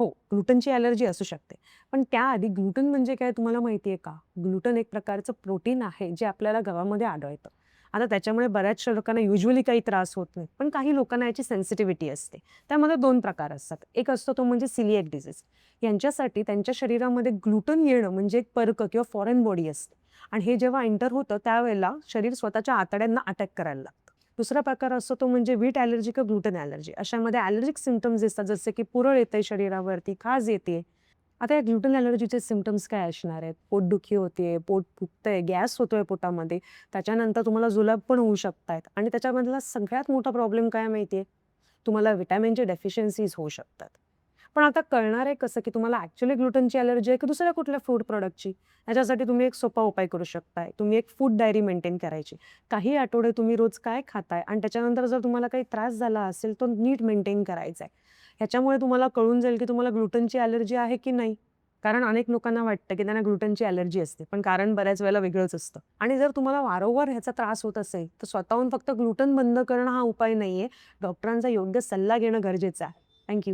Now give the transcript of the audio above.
हो, ग्लुटनची ॲलर्जी असू शकते. पण त्याआधी ग्लुटन म्हणजे काय तुम्हाला माहिती आहे का? ग्लुटन एक प्रकारचं प्रोटीन आहे, जे आपल्याला गव्हामध्ये आढळतं. आता त्याच्यामुळे बऱ्याचशा लोकांना युजुअली काही त्रास होत नाही. पण काही लोकांना याची सेन्सिटिव्हिटी असते. त्यामध्ये 2 प्रकार असतात. एक असतो तो म्हणजे सिलिएक डिसीज. यांच्यासाठी त्यांच्या शरीरामध्ये ग्लुटन येणं म्हणजे एक पर्क किंवा फॉरेन बॉडी असते आणि हे जेव्हा एंटर होतं त्यावेळेला शरीर स्वतःच्या आतड्यांना अटॅक करायला लागतं. दुसरा प्रकार असतो तो म्हणजे व्हीट ॲलर्जी किंवा ग्लुटन ॲलर्जी. अशामध्ये ॲलर्जिक सिम्प्टम्स दिसतात जसे की पुरळ येते शरीरावरती, खाज येते. आता या ग्लुटन ॲलर्जीचे सिम्प्टम्स काय असणार आहेत? पोटदुखी होतेय, पोट फुगतंय, गॅस होतोय पोटामध्ये. त्याच्यानंतर तुम्हाला जुलाब पण होऊ शकतायत आणि त्याच्यामधला सगळ्यात मोठा प्रॉब्लेम काय माहिती तुम्हाला व्हिटॅमिनचे डेफिशियन्सीज होऊ शकतात. पण आता कळणार आहे कसं, की तुम्हाला ॲक्चुअली ग्लुटनची ॲलर्जी आहे की दुसऱ्या कुठल्या फूड प्रॉडक्टची? याच्यासाठी तुम्ही एक सोपा उपाय करू शकताय. तुम्ही एक फूड डायरी मेंटेन करायची. काही आठवडे तुम्ही रोज काय खाताय आणि त्याच्यानंतर जर तुम्हाला काही त्रास झाला असेल, तो नीट मेंटेन करायचा आहे. ह्याच्यामुळे तुम्हाला कळून जाईल, की तुम्हाला ग्लुटनची ॲलर्जी आहे की नाही. कारण अनेक लोकांना वाटतं, की त्यांना ग्लुटनची ॲलर्जी असते, पण कारण बऱ्याच वेळेला वेगळंच असतं. आणि जर तुम्हाला वारंवार ह्याचा त्रास होत असेल, तर स्वतःहून फक्त ग्लुटन बंद करणं हा उपाय नाहीये. डॉक्टरांचा योग्य सल्ला घेणं गरजेचं आहे. थँक